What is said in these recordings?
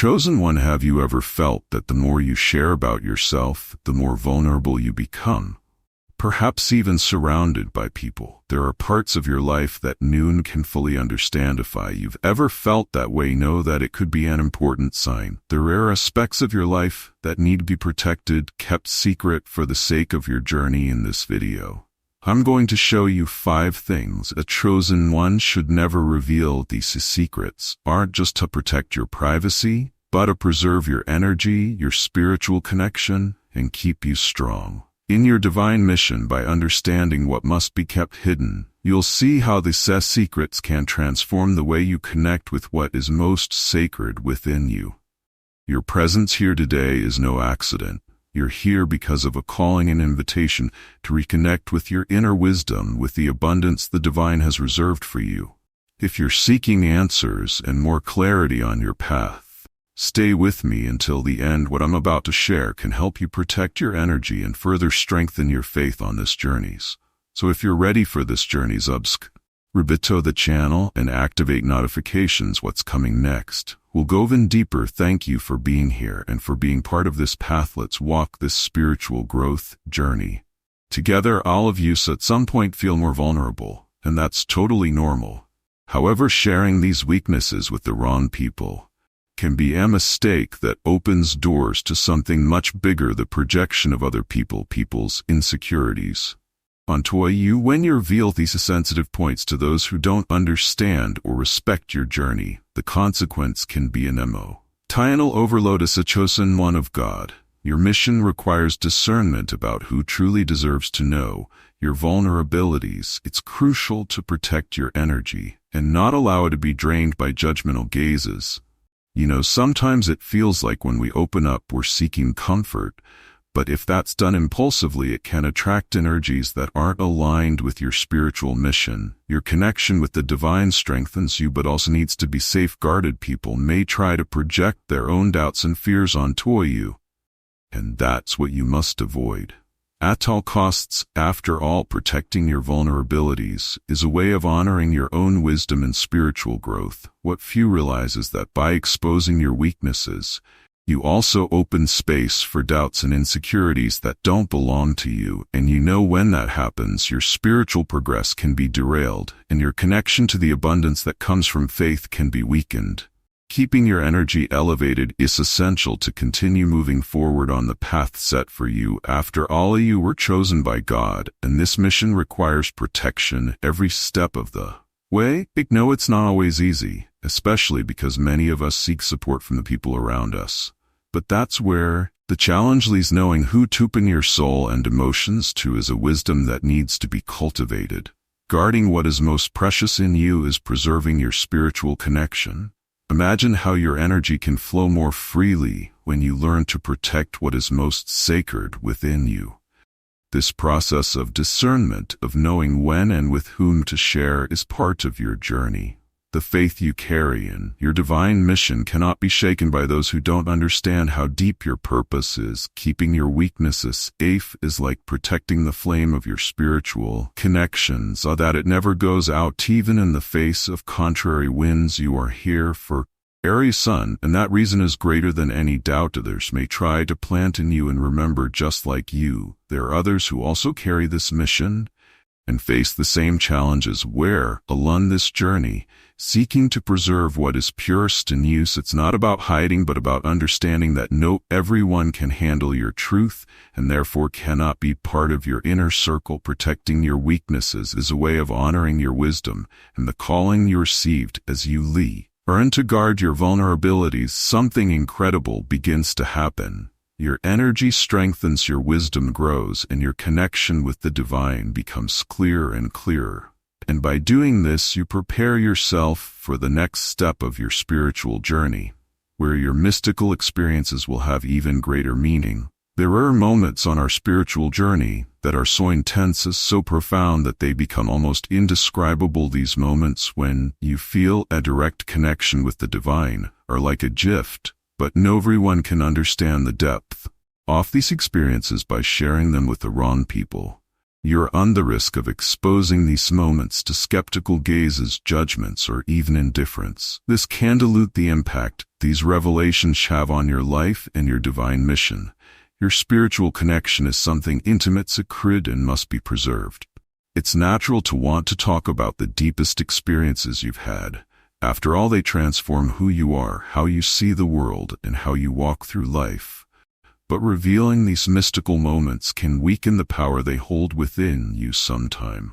Chosen one, have you ever felt that the more you share about yourself, the more vulnerable you become? Perhaps even surrounded by people. There are parts of your life that none can fully understand. If you've ever felt that way, know that it could be an important sign. There are aspects of your life that need to be protected, kept secret for the sake of your journey. In this video, I'm going to show you 5 things a chosen one should never reveal. These secrets aren't just to protect your privacy, but to preserve your energy, your spiritual connection, and keep you strong in your divine mission. By understanding what must be kept hidden, you'll see how these secrets can transform the way you connect with what is most sacred within you. Your presence here today is no accident. You're here because of a calling and invitation to reconnect with your inner wisdom, with the abundance the divine has reserved for you. If you're seeking answers and more clarity on your path, stay with me until the end. What I'm about to share can help you protect your energy and further strengthen your faith on this journey. So if you're ready for this journey, subscribe to the channel and activate notifications. What's coming next will go even deeper. Thank you for being here and for being part of this path. Let's walk this spiritual growth journey together. All of you at some point feel more vulnerable, and that's totally normal. However, sharing these weaknesses with the wrong people can be a mistake that opens doors to something much bigger: the projection of other people's insecurities onto you. When you reveal these sensitive points to those who don't understand or respect your journey, the consequence can be an emotional overload. As a chosen one of God, your mission requires discernment about who truly deserves to know your vulnerabilities. It's crucial to protect your energy and not allow it to be drained by judgmental gazes. Sometimes it feels like when we open up, we're seeking comfort, but if that's done impulsively, it can attract energies that aren't aligned with your spiritual mission. Your connection with the divine strengthens you, but also needs to be safeguarded. People may try to project their own doubts and fears onto you, and that's what you must avoid at all costs. After all, protecting your vulnerabilities is a way of honoring your own wisdom and spiritual growth. What few realize is that by exposing your weaknesses, you also open space for doubts and insecurities that don't belong to you. And when that happens, your spiritual progress can be derailed, and your connection to the abundance that comes from faith can be weakened. Keeping your energy elevated is essential to continue moving forward on the path set for you. After all, you were chosen by God, and this mission requires protection every step of the way. No, it's not always easy, especially because many of us seek support from the people around us. But that's where the challenge lies. Knowing who to open your soul and emotions to is a wisdom that needs to be cultivated. Guarding what is most precious in you is preserving your spiritual connection. Imagine how your energy can flow more freely when you learn to protect what is most sacred within you. This process of discernment, of knowing when and with whom to share, is part of your journey. The faith you carry in your divine mission cannot be shaken by those who don't understand how deep your purpose is. Keeping your weaknesses safe is like protecting the flame of your spiritual connections so that it never goes out, even in the face of contrary winds. You are here for Aries Sun, and that reason is greater than any doubt others may try to plant in you. And remember, just like you, there are others who also carry this mission and face the same challenges. We're along this journey, seeking to preserve what is purest in you. It's not about hiding, but about understanding that not everyone can handle your truth and therefore cannot be part of your inner circle. Protecting your weaknesses is a way of honoring your wisdom and the calling you received. As you learn to guard your vulnerabilities, something incredible begins to happen. Your energy strengthens, your wisdom grows, and your connection with the divine becomes clearer and clearer. And by doing this, you prepare yourself for the next step of your spiritual journey, where your mystical experiences will have even greater meaning. There are moments on our spiritual journey that are so intense, so profound, that they become almost indescribable. These moments when you feel a direct connection with the divine are like a gift, but no everyone can understand the depth of these experiences by sharing them with the wrong people. You run the risk of exposing these moments to skeptical gazes, judgments, or even indifference. This can dilute the impact these revelations have on your life and your divine mission. Your spiritual connection is something intimate, sacred, and must be preserved. It's natural to want to talk about the deepest experiences you've had. After all, they transform who you are, how you see the world, and how you walk through life. But revealing these mystical moments can weaken the power they hold within you sometimes.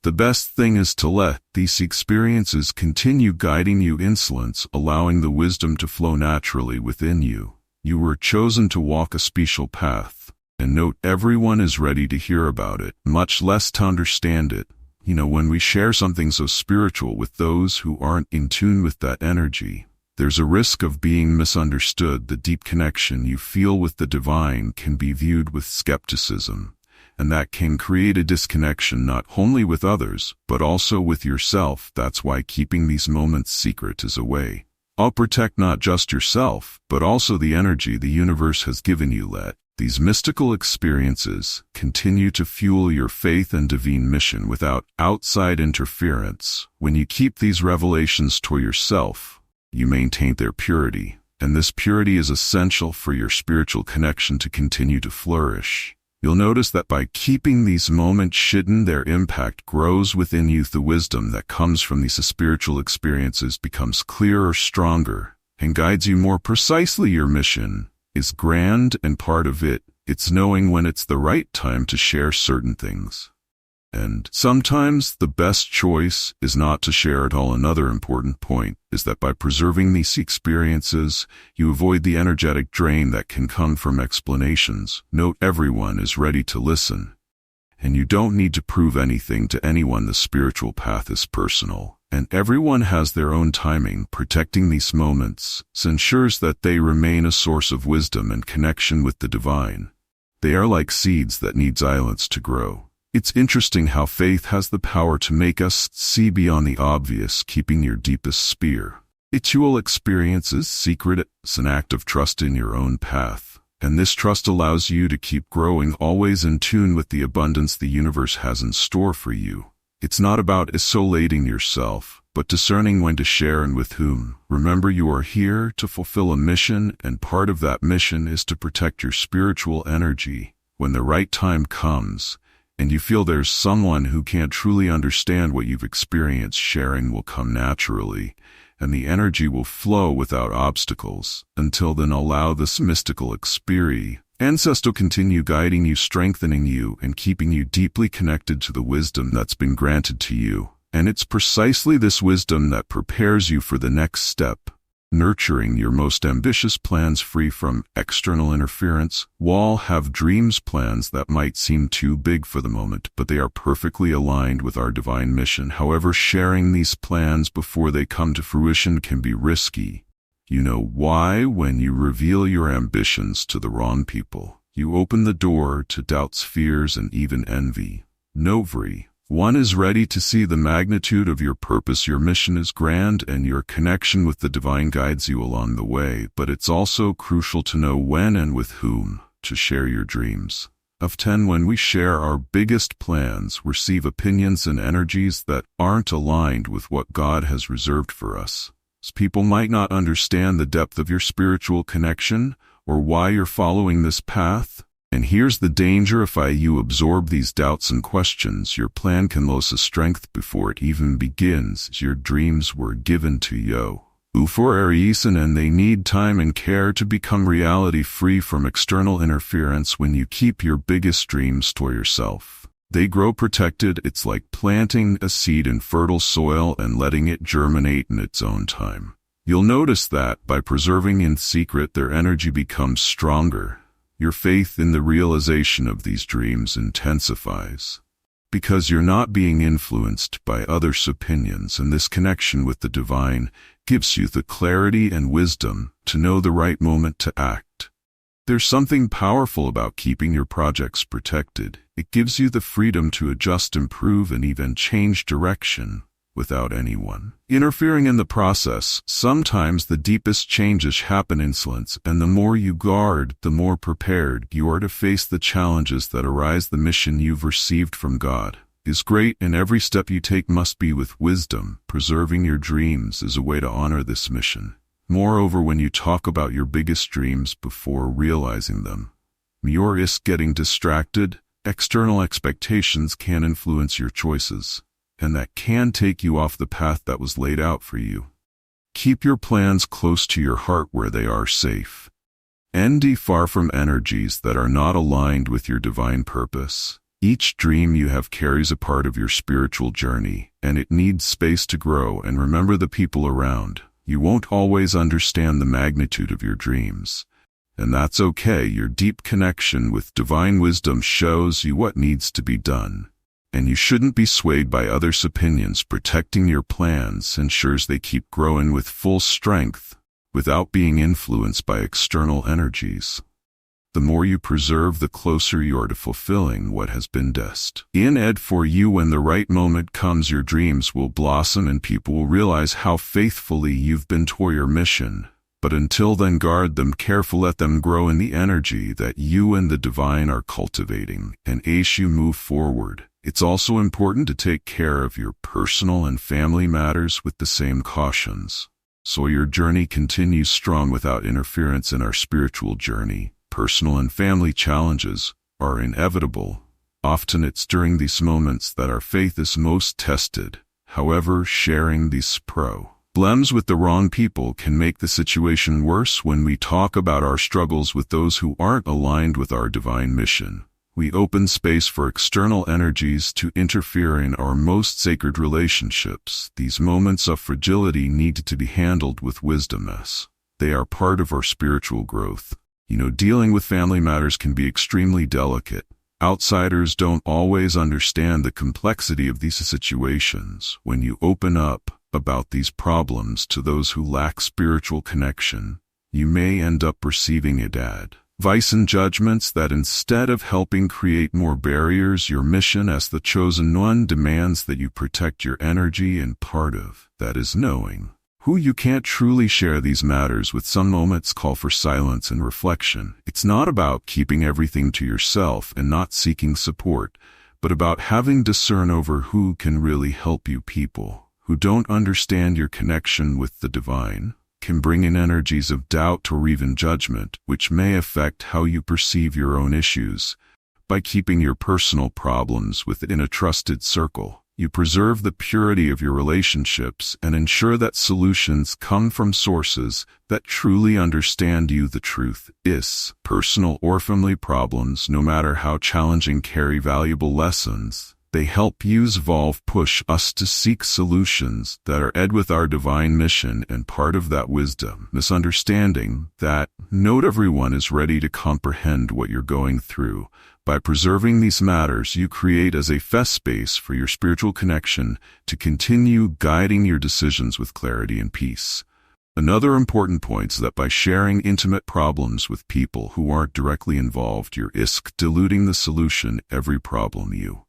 The best thing is to let these experiences continue guiding you in silence, allowing the wisdom to flow naturally within you. You were chosen to walk a special path, and note everyone is ready to hear about it, much less to understand it. When we share something so spiritual with those who aren't in tune with that energy, there's a risk of being misunderstood. The deep connection you feel with the divine can be viewed with skepticism, and that can create a disconnection not only with others, but also with yourself. That's why keeping these moments secret is a way. I'll protect not just yourself, but also the energy the universe has given you. Let these mystical experiences continue to fuel your faith and divine mission without outside interference. When you keep these revelations to yourself, you maintain their purity, and this purity is essential for your spiritual connection to continue to flourish. You'll notice that by keeping these moments hidden, their impact grows within you. The wisdom that comes from these spiritual experiences becomes clearer, stronger, and guides you more precisely. Your mission is grand, and part of it's knowing when it's the right time to share certain things. And sometimes the best choice is not to share at all. Another important point is that by preserving these experiences, you avoid the energetic drain that can come from explanations. Note everyone is ready to listen, and you don't need to prove anything to anyone. The spiritual path is personal, and everyone has their own timing. Protecting these moments ensures that they remain a source of wisdom and connection with the divine. They are like seeds that need silence to grow. It's interesting how faith has the power to make us see beyond the obvious. Keeping your deepest spiritual experiences secret is an act of trust in your own path, and this trust allows you to keep growing, always in tune with the abundance the universe has in store for you. It's not about isolating yourself, but discerning when to share and with whom. Remember, you are here to fulfill a mission, and part of that mission is to protect your spiritual energy. When the right time comes, and you feel there's someone who can't truly understand what you've experienced, sharing will come naturally, and the energy will flow without obstacles. Until then, allow this mystical experience to continue guiding you, strengthening you, and keeping you deeply connected to the wisdom that's been granted to you. And it's precisely this wisdom that prepares you for the next step, nurturing your most ambitious plans free from external interference. We all have dreams, plans that might seem too big for the moment, but they are perfectly aligned with our divine mission. However, sharing these plans before they come to fruition can be risky. You know why? When you reveal your ambitions to the wrong people, you open the door to doubts, fears, and even envy. One is ready to see the magnitude of your purpose. Your mission is grand, and your connection with the divine guides you along the way, but it's also crucial to know when and with whom to share your dreams. When we share our biggest plans, receive opinions and energies that aren't aligned with what God has reserved for us. People might not understand the depth of your spiritual connection or why you're following this path. And here's the danger: if you absorb these doubts and questions, your plan can lose strength before it even begins. Your dreams were given to you for a reason, and they need time and care to become reality, free from external interference. When you keep your biggest dreams to yourself, they grow protected. It's like planting a seed in fertile soil and letting it germinate in its own time. You'll notice that by preserving in secret, their energy becomes stronger. Your faith in the realization of these dreams intensifies, because you're not being influenced by others' opinions, and this connection with the divine gives you the clarity and wisdom to know the right moment to act. There's something powerful about keeping your projects protected. It gives you the freedom to adjust, improve, and even change direction. without anyone interfering in the process. Sometimes the deepest changes happen in silence, and the more you guard, the more prepared you are to face the challenges that arise. The mission you've received from God is great, and every step you take must be with wisdom. Preserving your dreams is a way to honor this mission. Moreover, when you talk about your biggest dreams before realizing them, you risk getting distracted. External expectations can influence your choices, and that can take you off the path that was laid out for you. Keep your plans close to your heart where they are safe. And far from energies that are not aligned with your divine purpose. Each dream you have carries a part of your spiritual journey, and it needs space to grow. And remember the people around. You won't always understand the magnitude of your dreams. And that's okay. Your deep connection with divine wisdom shows you what needs to be done. And you shouldn't be swayed by others' opinions. Protecting your plans ensures they keep growing with full strength, without being influenced by external energies. The more you preserve, the closer you are to fulfilling what has been destined for you. When the right moment comes, your dreams will blossom and people will realize how faithfully you've been toward your mission. But until then, guard them carefully. Let them grow in the energy that you and the divine are cultivating. And as you move forward, it's also important to take care of your personal and family matters with the same cautions, so your journey continues strong without interference. In our spiritual journey, personal and family challenges are inevitable. Often it's during these moments that our faith is most tested. However, sharing these problems with the wrong people can make the situation worse. When we talk about our struggles with those who aren't aligned with our divine mission, we open space for external energies to interfere in our most sacred relationships. These moments of fragility need to be handled with wisdom, as they are part of our spiritual growth. Dealing with family matters can be extremely delicate. Outsiders don't always understand the complexity of these situations. When you open up about these problems to those who lack spiritual connection, you may end up receiving advice and judgments that, instead of helping, create more barriers. Your mission as the chosen one demands that you protect your energy, and part of that is knowing who you can't truly share these matters with. Some moments call for silence and reflection. It's not about keeping everything to yourself and not seeking support, but about having discern over who can really help you. People who don't understand your connection with the divine can bring in energies of doubt or even judgment, which may affect how you perceive your own issues. By keeping your personal problems within a trusted circle, you preserve the purity of your relationships and ensure that solutions come from sources that truly understand you. The truth is, personal or family problems, no matter how challenging, carry valuable lessons. They help us evolve, push us to seek solutions that are with our divine mission, and part of that wisdom, misunderstanding that not everyone is ready to comprehend what you're going through. By preserving these matters, you create as a space for your spiritual connection to continue guiding your decisions with clarity and peace. Another important point is that by sharing intimate problems with people who aren't directly involved, you're diluting the solution. Every problem you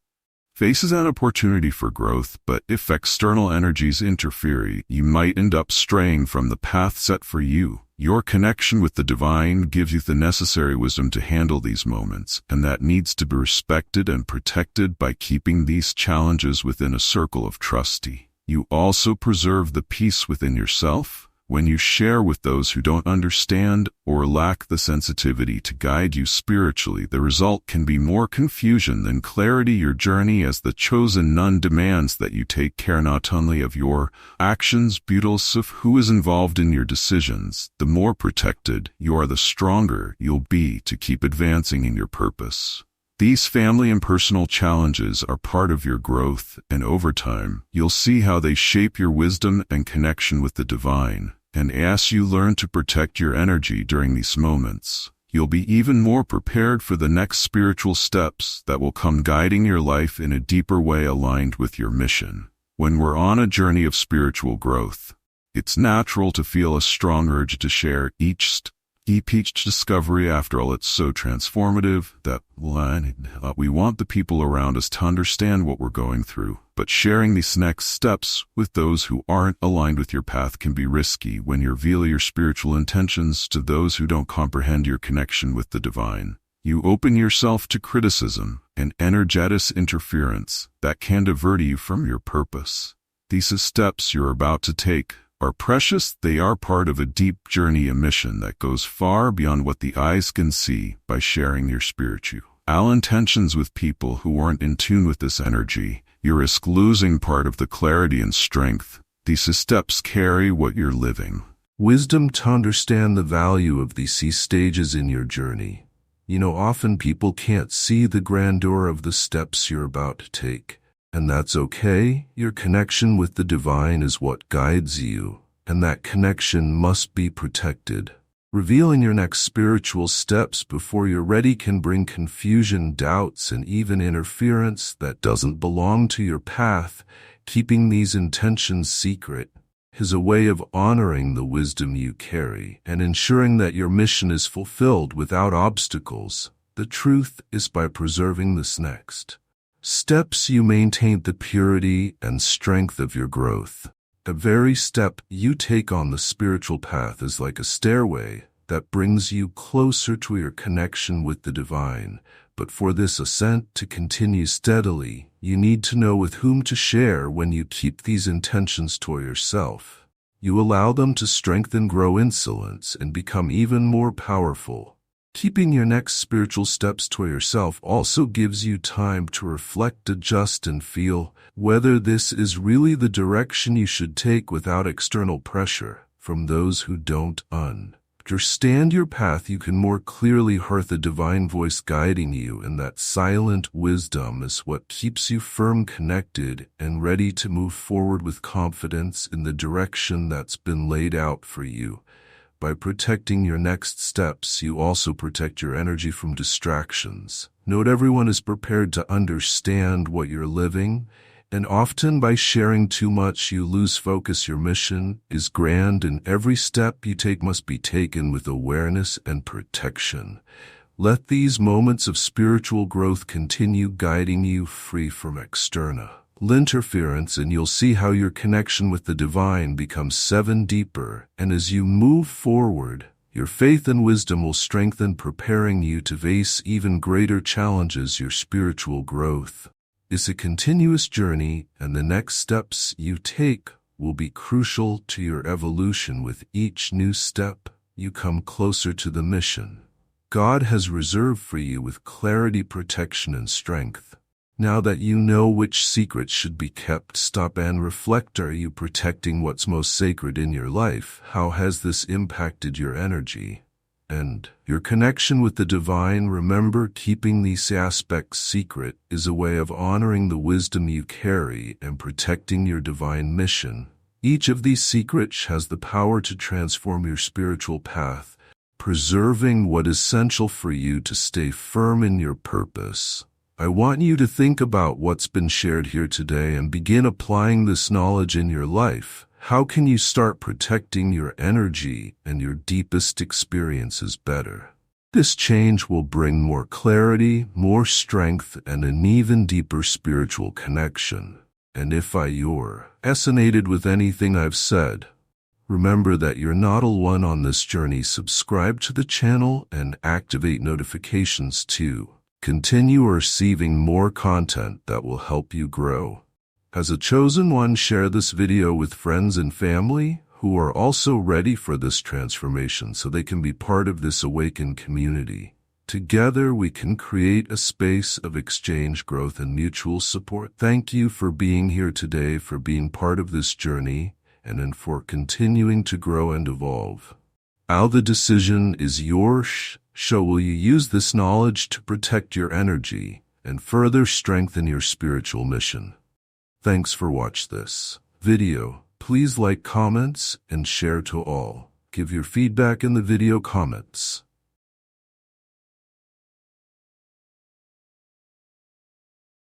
face is an opportunity for growth, but if external energies interfere, you might end up straying from the path set for you. Your connection with the divine gives you the necessary wisdom to handle these moments, and that needs to be respected and protected. By keeping these challenges within a circle of trust, you also preserve the peace within yourself. When you share with those who don't understand or lack the sensitivity to guide you spiritually, the result can be more confusion than clarity. Your journey as the chosen one demands that you take care not only of your actions but also of who is involved in your decisions. The more protected you are, the stronger you'll be to keep advancing in your purpose. These family and personal challenges are part of your growth, and over time, you'll see how they shape your wisdom and connection with the divine. And as you learn to protect your energy during these moments, you'll be even more prepared for the next spiritual steps that will come, guiding your life in a deeper way aligned with your mission. When we're on a journey of spiritual growth, it's natural to feel a strong urge to share each discovery. After all, it's so transformative that we want the people around us to understand what we're going through. But sharing these next steps with those who aren't aligned with your path can be risky when you reveal your spiritual intentions to those who don't comprehend your connection with the divine. You open yourself to criticism and energetic interference that can divert you from your purpose. These steps you're about to take are precious. They are part of a deep journey, a mission that goes far beyond what the eyes can see. By sharing your spiritual intentions with people who aren't in tune with this energy, you risk losing part of the clarity and strength these steps carry what you're living. Wisdom to understand the value of these stages in your journey. Often people can't see the grandeur of the steps you're about to take. And that's okay. Your connection with the divine is what guides you, and that connection must be protected. Revealing your next spiritual steps before you're ready can bring confusion, doubts, and even interference that doesn't belong to your path. Keeping these intentions secret is a way of honoring the wisdom you carry and ensuring that your mission is fulfilled without obstacles. The truth is, by preserving this next steps, you maintain the purity and strength of your growth. Every step you take on the spiritual path is like a stairway that brings you closer to your connection with the divine. But for this ascent to continue steadily, you need to know with whom to share. When you keep these intentions to yourself, you allow them to strengthen, grow insolence, and become even more powerful. Keeping your next spiritual steps to yourself also gives you time to reflect, adjust, and feel whether this is really the direction you should take without external pressure from those who don't understand your path. You can more clearly hear the divine voice guiding you, and that silent wisdom is what keeps you firm, connected, and ready to move forward with confidence in the direction that's been laid out for you. By protecting your next steps, you also protect your energy from distractions. Not everyone is prepared to understand what you're living, and often by sharing too much, you lose focus. Your mission is grand, and every step you take must be taken with awareness and protection. Let these moments of spiritual growth continue guiding you, free from external interference, and you'll see how your connection with the divine becomes even deeper. And as you move forward, your faith and wisdom will strengthen, preparing you to face even greater challenges. Your spiritual growth is a continuous journey, and the next steps you take will be crucial to your evolution. With each new step, you come closer to the mission God has reserved for you with clarity, protection, and strength. Now that you know which secrets should be kept, stop and reflect. Are you protecting what's most sacred in your life? How has this impacted your energy and your connection with the divine? Remember, keeping these aspects secret is a way of honoring the wisdom you carry and protecting your divine mission. Each of these secrets has the power to transform your spiritual path, preserving what is essential for you to stay firm in your purpose. I want you to think about what's been shared here today and begin applying this knowledge in your life. How can you start protecting your energy and your deepest experiences better? This change will bring more clarity, more strength, and an even deeper spiritual connection. And if you're resonated with anything I've said, remember that you're not alone on this journey. Subscribe to the channel and activate notifications to continue receiving more content that will help you grow. As a chosen one, share this video with friends and family who are also ready for this transformation so they can be part of this awakened community. Together, we can create a space of exchange, growth, and mutual support. Thank you for being here today, for being part of this journey, and for continuing to grow and evolve. Now the decision is yours. Will you use this knowledge to protect your energy and further strengthen your spiritual mission? Thanks for watching this video. Please like, comments, and share to all. Give your feedback in the video comments.